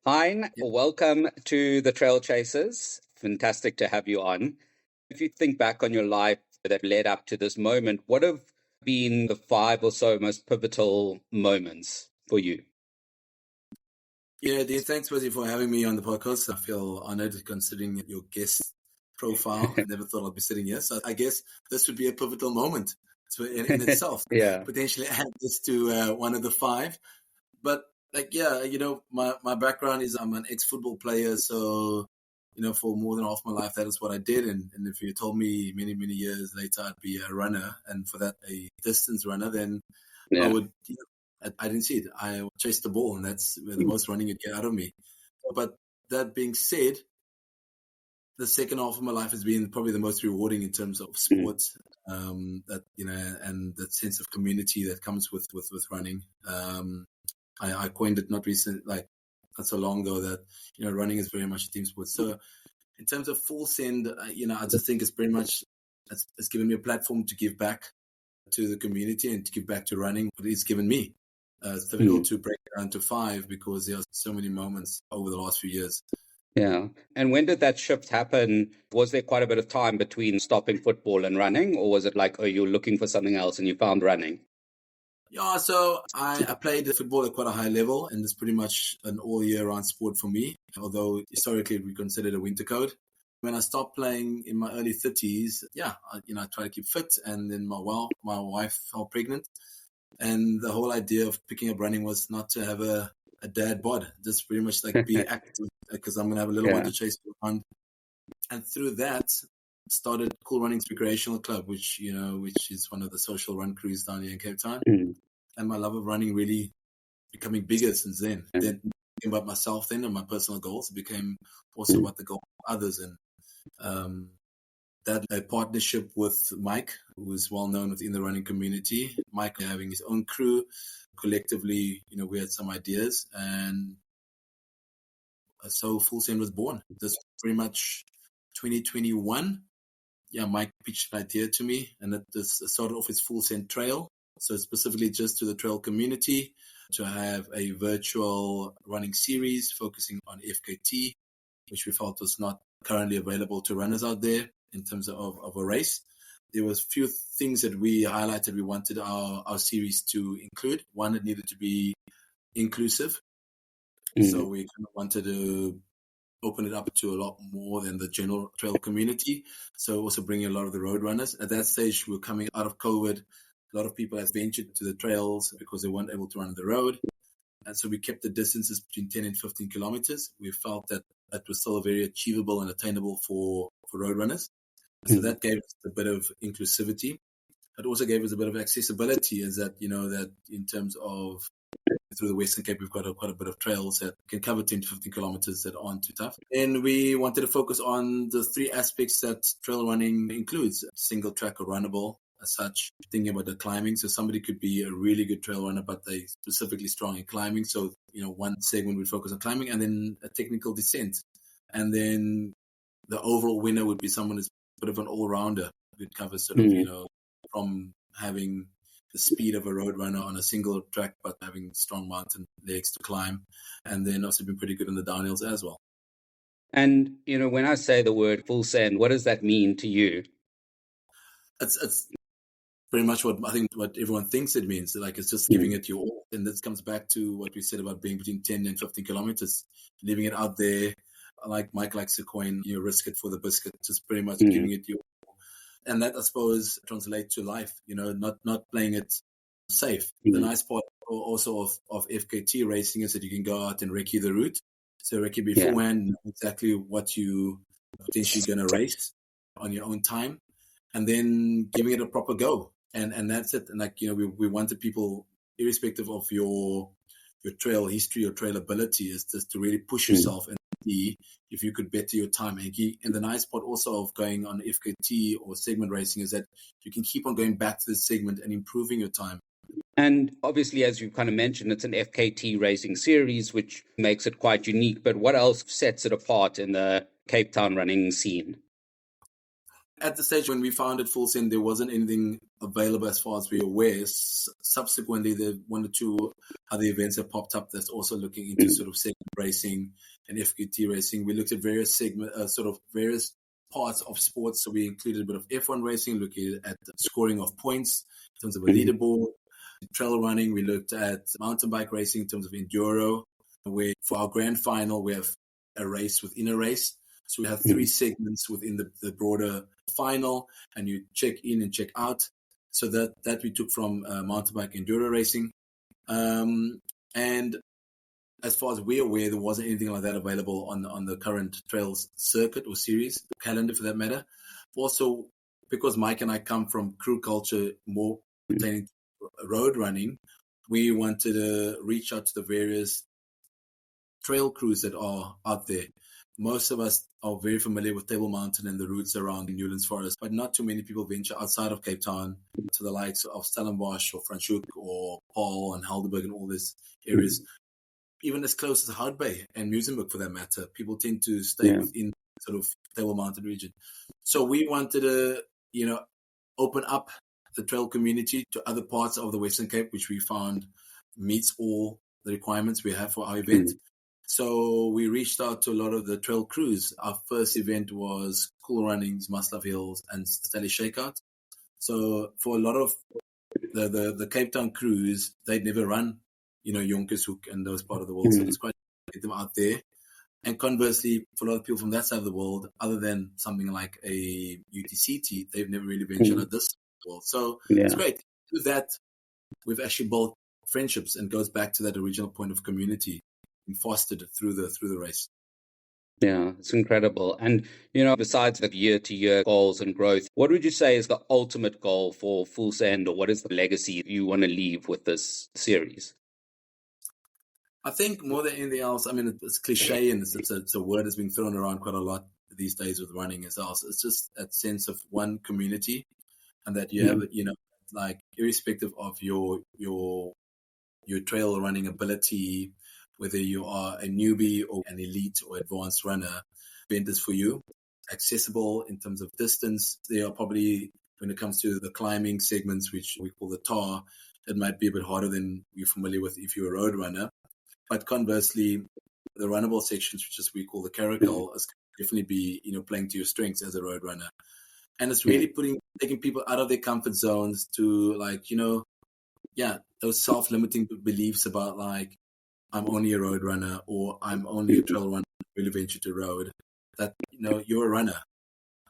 Hein, Yeah. welcome to the Trail Chasers. Fantastic to have you on. If you think back on your life that led up to this moment, what have been the five or so most pivotal moments for you? Yeah, Dean, thanks, Wesley, for having me on the podcast. I feel honored considering your guest profile. I never thought I'd be sitting here. So I guess this would be a pivotal moment in itself. Yeah. Potentially add this to one of the five. But my background is I'm an ex-football player. So, for more than half my life, that is what I did. And if you told me many, many years later I'd be a runner, and for that, a distance runner, then I would, I didn't see it. I chased the ball, and that's where the most running you'd get out of me. But that being said, the second half of my life has been probably the most rewarding in terms of sports, and that sense of community that comes with running. I coined it not so long ago that, running is very much a team sport. So in terms of Full Send, I just think it's pretty much, it's given me a platform to give back to the community and to give back to running what it's given me. It's difficult to break it down to five because there are so many moments over the last few years. Yeah. And when did that shift happen? Was there quite a bit of time between stopping football and running? Or was it like, oh, you're looking for something else and you found running? Yeah, so I played football at quite a high level, and it's pretty much an all-year-round sport for me, although historically we considered a winter code. When I stopped playing in my early 30s, I tried to keep fit, and then my wife fell pregnant. And the whole idea of picking up running was not to have a dad bod, just pretty much like be active, because I'm going to have a little one to chase around. And through that, started Cool Runnings Recreational Club, which is one of the social run crews down here in Cape Town. And my love of running really becoming bigger since then. Then became about myself then and my personal goals. It became also about the goals of others. And that a partnership with Mike, who is well known within the running community. Mike having his own crew. Collectively, we had some ideas, and so Full Send was born. That's pretty much 2021. Yeah, Mike pitched an idea to me, and it started off as Full Send Trail. So specifically just to the trail community, to have a virtual running series focusing on FKT, which we felt was not currently available to runners out there in terms of a race. There was a few things that we highlighted we wanted our series to include. One, it needed to be inclusive. So we kind of wanted to open it up to a lot more than the general trail community. So also bringing a lot of the road runners. At that stage, we were coming out of COVID. A lot of people have ventured to the trails because they weren't able to run the road. And so we kept the distances between 10 and 15 kilometers. We felt that that was still very achievable and attainable for road runners. So that gave us a bit of inclusivity. It also gave us a bit of accessibility, is that, that in terms of through the Western Cape, we've got quite a bit of trails that can cover 10 to 15 kilometers that aren't too tough. And we wanted to focus on the three aspects that trail running includes: single track or runnable, as such, thinking about the climbing. So somebody could be a really good trail runner, but they specifically strong in climbing. So, one segment would focus on climbing, and then a technical descent. And then the overall winner would be someone who's a bit of an all-rounder, who could cover from having the speed of a road runner on a single track, but having strong mountain legs to climb, and then also been pretty good in the downhills as well. And, when I say the word Full Send, what does that mean to you? It's pretty much what everyone thinks it means. Like, it's just giving it your all. And this comes back to what we said about being between 10 and 15 kilometers, leaving it out there. Like Mike likes to coin, risk it for the biscuit, just pretty much giving it your all. And that, I suppose, translates to life, not playing it safe. The nice part also of FKT racing is that you can go out and recce the route. So recce beforehand, know exactly what you potentially going to race on your own time, and then giving it a proper go. And that's it. And we wanted people, irrespective of your trail history or trail ability, is just to really push yourself and see if you could better your time. And the nice part also of going on FKT or segment racing is that you can keep on going back to the segment and improving your time. And obviously, as you kind of mentioned, it's an FKT racing series, which makes it quite unique. But what else sets it apart in the Cape Town running scene? At the stage when we founded Full Send, there wasn't anything available as far as we're aware. Subsequently, the 1 or 2 other events have popped up that's also looking into sort of segment racing and FKT racing. We looked at various various parts of sports. So we included a bit of F1 racing, looking at the scoring of points in terms of a leaderboard. Trail running, we looked at mountain bike racing in terms of enduro, where for our grand final, we have a race within a race. So we have 3 segments within the broader final, and you check in and check out. So that we took from mountain bike enduro racing. And as far as we're aware, there wasn't anything like that available on the current trails circuit or series, calendar for that matter. Also, because Mike and I come from crew culture more pertaining to road running, we wanted to reach out to the various trail crews that are out there. Most of us are very familiar with Table Mountain and the routes around the Newlands Forest, but not too many people venture outside of Cape Town to the likes of Stellenbosch or Franschhoek or Paul and Helderberg and all these areas. Even as close as Hout Bay and Muizenberg for that matter, people tend to stay within sort of Table Mountain region. So we wanted to, open up the trail community to other parts of the Western Cape, which we found meets all the requirements we have for our event. So we reached out to a lot of the trail crews. Our first event was Cool Runnings, Must Love Hills, and Stanley Shakeout. So for a lot of the Cape Town crews, they'd never run, Jonkershoek and those part of the world. So it's quite to get them out there. And conversely, for a lot of people from that side of the world, other than something like a UTCT, they've never really ventured at this world. So it's great. Through that, we've actually built friendships, and goes back to that original point of community and fostered through the race. Yeah, it's incredible. And, besides the year-to-year goals and growth, what would you say is the ultimate goal for Full Send, or what is the legacy you want to leave with this series? I think more than anything else, it's cliche, and it's a word that's been thrown around quite a lot these days with running as well. So it's just that sense of one community, and that you have, like irrespective of your trail running ability, whether you are a newbie or an elite or advanced runner, event is for you. Accessible in terms of distance. They are probably, when it comes to the climbing segments, which we call the tar, it might be a bit harder than you're familiar with if you're a road runner. But conversely, the runnable sections, which is we call the caracal, is definitely be, playing to your strengths as a road runner. And it's really taking people out of their comfort zones to those self-limiting beliefs about like, I'm only a road runner, or I'm only a trail runner, really venture to road. That, you're a runner,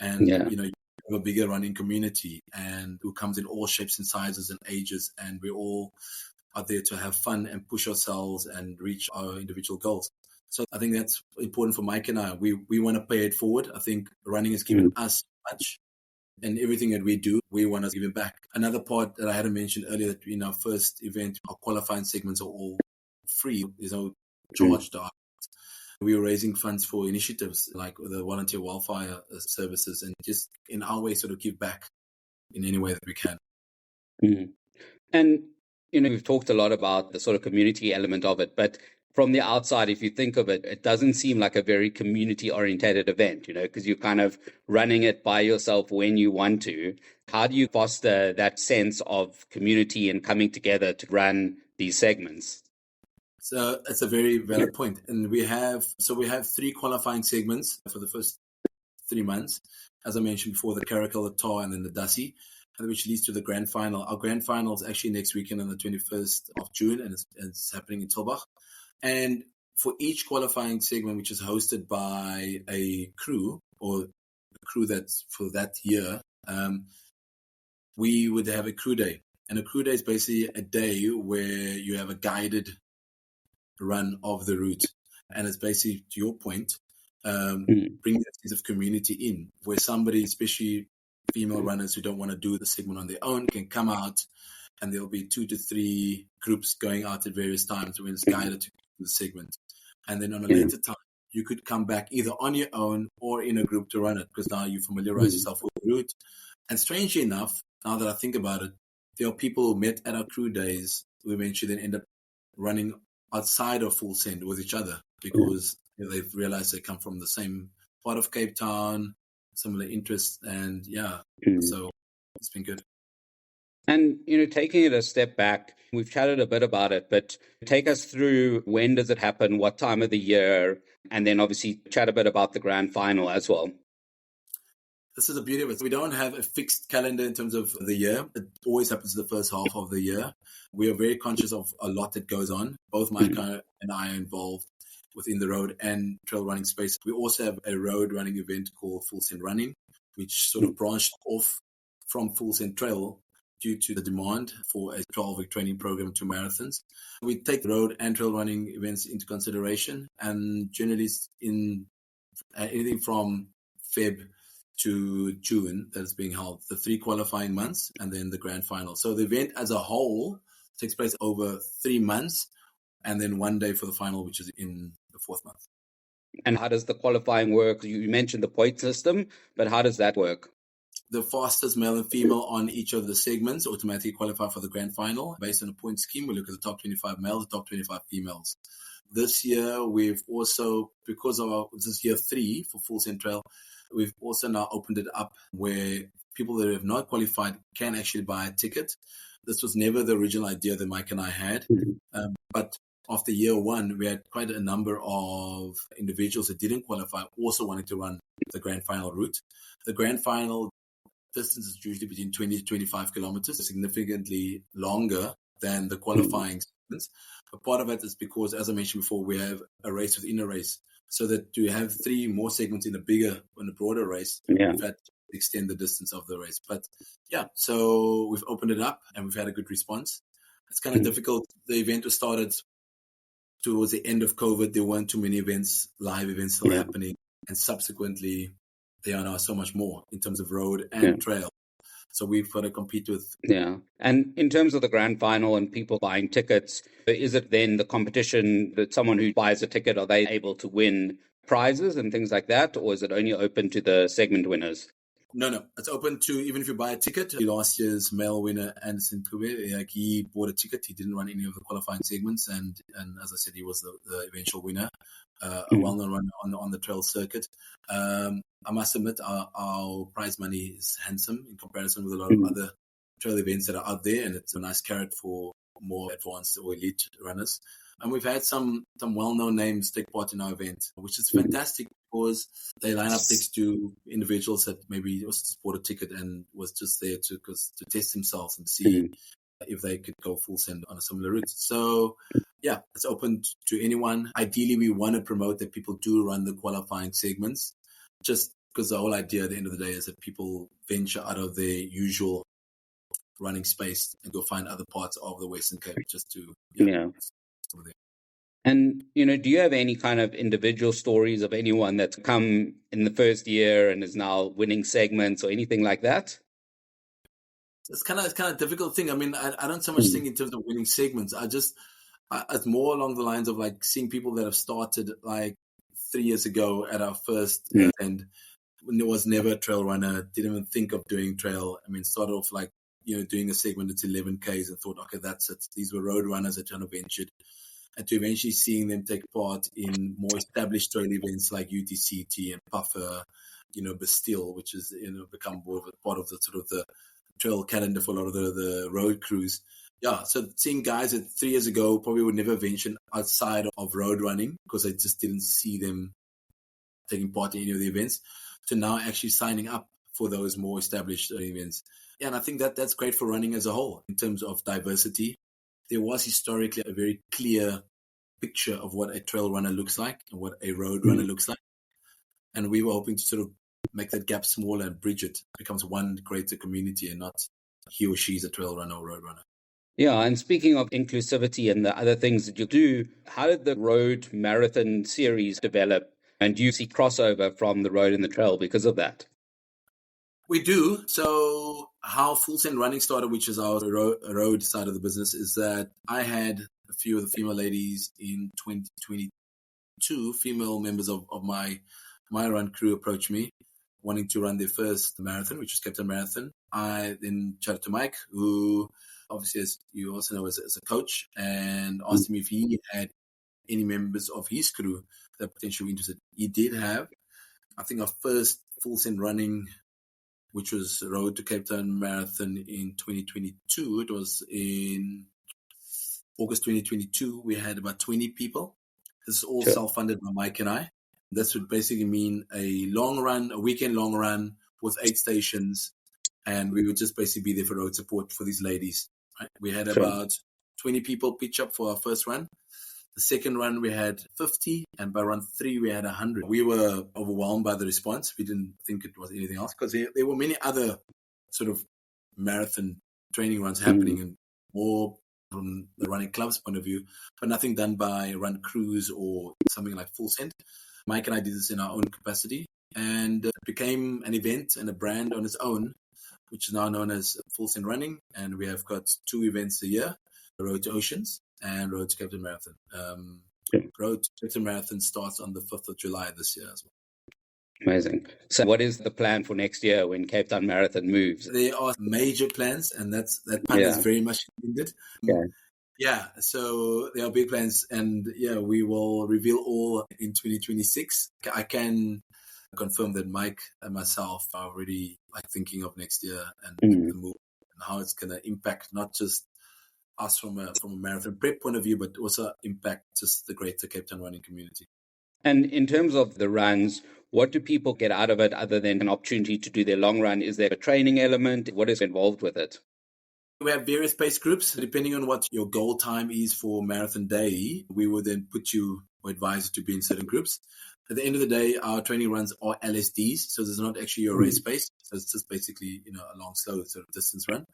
and, you have a bigger running community, and who comes in all shapes and sizes and ages, and we're all out there to have fun and push ourselves and reach our individual goals. So I think that's important for Mike and I. We want to pay it forward. I think running has given us much, and everything that we do, we want to give it back. Another part that I hadn't mentioned earlier, that in our first event, our qualifying segments are all free. There's no charge to us. We were raising funds for initiatives like the volunteer wildfire services, and just in our way sort of give back in any way that we can. And, we've talked a lot about the sort of community element of it, but from the outside, if you think of it, it doesn't seem like a very community-orientated event, because you're kind of running it by yourself when you want to. How do you foster that sense of community and coming together to run these segments? So that's a very valid point. And we have 3 qualifying segments for the first 3 months. As I mentioned before, the Caracal, the Tar, and then the Dussie, which leads to the grand final. Our grand final is actually next weekend on the 21st of June, and it's happening in Tilbach. And for each qualifying segment, which is hosted by a crew, or a crew that's for that year, we would have a crew day. And a crew day is basically a day where you have a guided run of the route. And it's basically, to your point, bring that sense of community in, where somebody, especially female runners who don't want to do the segment on their own, can come out, and there'll be 2 to 3 groups going out at various times when it's guided to the segment. And then on a later time, you could come back either on your own or in a group to run it, because now you familiarize yourself with the route. And strangely enough, now that I think about it, there are people who met at our crew days who eventually then end up running outside of Full Send with each other, because they've realized they come from the same part of Cape Town, similar interests, and so it's been good. And, taking it a step back, we've chatted a bit about it, but take us through when does it happen, what time of the year, and then obviously chat a bit about the grand final as well. This is the beauty of it. We don't have a fixed calendar in terms of the year. It always happens the first half of the year. We are very conscious of a lot that goes on. Both Mike and I are involved within the road and trail running space. We also have a road running event called Full Send Running, which sort of branched off from Full Send Trail due to the demand for a 12-week training program to marathons. We take road and trail running events into consideration, and generally in anything from Feb to June that is being held, the 3 qualifying months and then the grand final. So the event as a whole takes place over 3 months, and then 1 day for the final, which is in the 4th month. And how does the qualifying work? You mentioned the point system, but how does that work? The fastest male and female on each of the segments automatically qualify for the grand final. Based on a point scheme, we look at the top 25 males, the top 25 females. This year, we've also, because of this is year 3 for Full Send Trail, we've also now opened it up where people that have not qualified can actually buy a ticket. This was never the original idea that Mike and I had. But after year 1, we had quite a number of individuals that didn't qualify also wanting to run the grand final route. The grand final distance is usually between 20 to 25 kilometers, significantly longer than the qualifying segments. But part of it is because, as I mentioned before, we have a race within a race. So that to have 3 more segments in a broader race, we've had to extend the distance of the race. But so we've opened it up and we've had a good response. It's kind of difficult. The event was started towards the end of COVID. There weren't too many events, live events still happening. And subsequently, there are now so much more in terms of road and trail. So we've got to compete with. Yeah. And in terms of the grand final and people buying tickets, is it then the competition that someone who buys a ticket, are they able to win prizes and things like that? Or is it only open to the segment winners? No. It's open to, even if you buy a ticket. Last year's male winner, Anderson Kube, he bought a ticket. He didn't run any of the qualifying segments. And as I said, he was the eventual winner, a well-known runner on the trail circuit. I must admit, our prize money is handsome in comparison with a lot of other trail events that are out there. And it's a nice carrot for more advanced or elite runners. And we've had some well-known names take part in our event, which is fantastic because they line up next to individuals that maybe also just bought a ticket and was just there to test themselves and see if they could go full send on a similar route. So, it's open to anyone. Ideally, we want to promote that people do run the qualifying segments, just because the whole idea at the end of the day is that people venture out of their usual running space and go find other parts of the Western Cape just to And, do you have any kind of individual stories of anyone that's come in the first year and is now winning segments or anything like that? It's kind of a difficult thing. I mean, I don't so much think in terms of winning segments. It's more along the lines of like seeing people that have started like 3 years ago at our first and there was never a trail runner, didn't even think of doing trail. I mean, started off like, doing a segment that's 11 Ks and thought, okay, that's it. These were road runners that kind of ventured. And to eventually seeing them take part in more established trail events like UTCT and Puffer, Bastille, which is, become more of a part of the sort of the trail calendar for a lot of the road crews. Yeah, so seeing guys that 3 years ago probably would never venture outside of road running because they just didn't see them taking part in any of the events, to now actually signing up for those more established events. Yeah, and I think that's great for running as a whole in terms of diversity. There was historically a very clear picture of what a trail runner looks like and what a road runner looks like. And we were hoping to sort of make that gap smaller and bridge it. It becomes one greater community and not he or she's a trail runner or road runner. Yeah, and speaking of inclusivity and the other things that you do, how did the road marathon series develop? And do you see crossover from the road and the trail because of that? We do. So how Full Send Running started, which is our road side of the business, is that I had a few of the female ladies in 2022, female members of my run crew approach me wanting to run their first marathon, which was Captain Marathon. I then chatted to Mike, who obviously, as you also know, as a coach, and asked him if he had any members of his crew that potentially were interested. He did have. I think our first full send running, which was Road to Cape Town Marathon in 2022. It was in August 2022. We had about 20 people. This is all self-funded by Mike and I. This would basically mean a long run, a weekend long run with 8 stations. And we would just basically be there for road support for these ladies. Right? We had about 20 people pitch up for our first run. The second run, we had 50. And by run 3, we had 100. We were overwhelmed by the response. We didn't think it was anything else because there were many other sort of marathon training runs happening and more from the running club's point of view, but nothing done by Run Cruise or something like Full Send. Mike and I did this in our own capacity, and it became an event and a brand on its own, which is now known as Full Send Running. And we have got 2 events a year, Road to Oceans and Road to Cape Town Marathon. Road to Cape Town Marathon starts on the 5th of July this year as well. Amazing. So what is the plan for next year when Cape Town Marathon moves? There are major plans, and that pun is very much intended. So there are big plans, and we will reveal all in 2026. I can confirm that Mike and myself are already thinking of next year and the move and how it's going to impact not just us from a marathon prep point of view, but also impact just the greater Cape Town running community. And in terms of the runs, what do people get out of it other than an opportunity to do their long run? Is there a training element? What is involved with it? We have various pace groups. Depending on what your goal time is for marathon day, we will then put you or advise you to be in certain groups. At the end of the day, our training runs are LSDs, so there's not actually a race pace. So it's just basically a long, slow sort of distance run.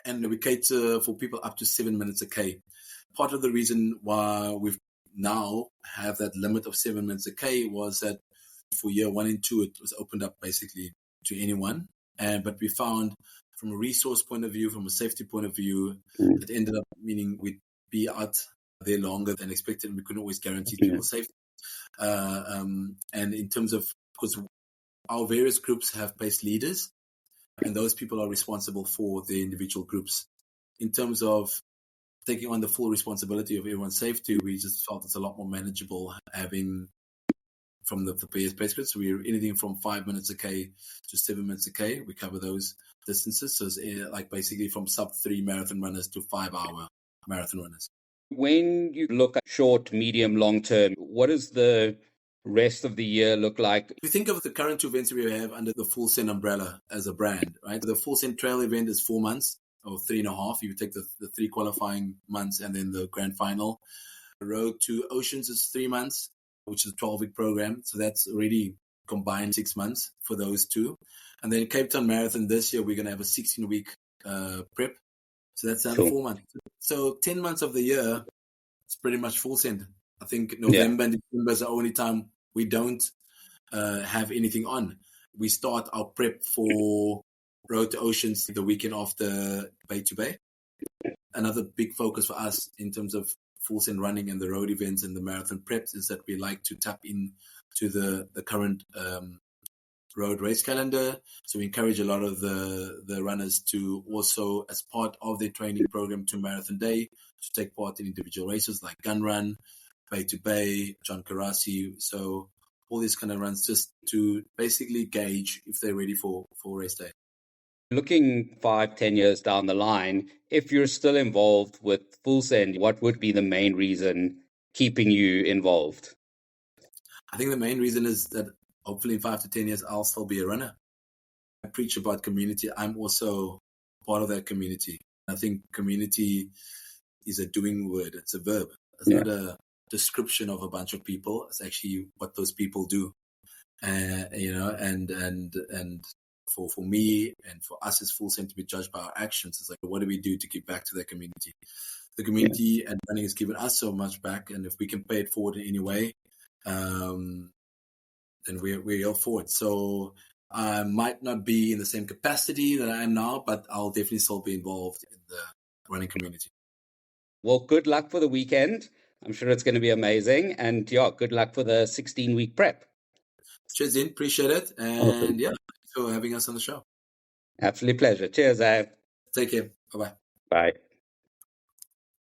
And we cater for people up to 7 minutes a K. Part of the reason why we've now have that limit of 7 minutes a K was that for year 1 and 2, it was opened up basically to anyone. But we found from a resource point of view, from a safety point of view, it ended up meaning we'd be out there longer than expected, and we couldn't always guarantee people's safety. And in terms of, because our various groups have pace leaders, and those people are responsible for the individual groups. In terms of taking on the full responsibility of everyone's safety, we just felt it's a lot more manageable having from the pace groups. So we're anything from 5 minutes a K to 7 minutes a K. We cover those distances. So it's basically from sub-3 marathon runners to 5-hour marathon runners. When you look at short, medium, long term, what does the rest of the year look like? We think of the current 2 events we have under the Full Send umbrella as a brand, right? The Full Send Trail event is 4 months or 3.5. You take the 3 qualifying months and then the grand final. Road to Oceans is 3 months, which is a 12-week program. So that's already combined 6 months for those 2. And then Cape Town Marathon this year, we're going to have a 16-week prep. So that's another 4 months. So 10 months of the year, it's pretty much full send. I think November and December is the only time we don't have anything on. We start our prep for Road to Oceans the weekend after Bay to Bay. Another big focus for us in terms of full send running and the road events and the marathon preps is that we like to tap in to the current road race calendar. So we encourage a lot of the runners to also, as part of their training program to Marathon Day, to take part in individual races like Gun Run, Bay to Bay, John Karasi. So all these kind of runs just to basically gauge if they're ready for race day. Looking 5-10 years down the line, if you're still involved with Full Send, what would be the main reason keeping you involved? I think the main reason is that hopefully in 5 to 10 years, I'll still be a runner. I preach about community. I'm also part of that community. I think community is a doing word. It's a verb. It's not a description of a bunch of people. It's actually what those people do. And for me and for us as Full Send to be judged by our actions, it's like, what do we do to give back to that community? The community and running has given us so much back. And if we can pay it forward in any way, then we're all for it. So I might not be in the same capacity that I am now, but I'll definitely still be involved in the running community. Well, good luck for the weekend. I'm sure it's going to be amazing. And good luck for the 16-week prep. Cheers, Dean. Appreciate it. And thanks for having us on the show. Absolute pleasure. Cheers, Zay. Take care. Bye-bye. Bye.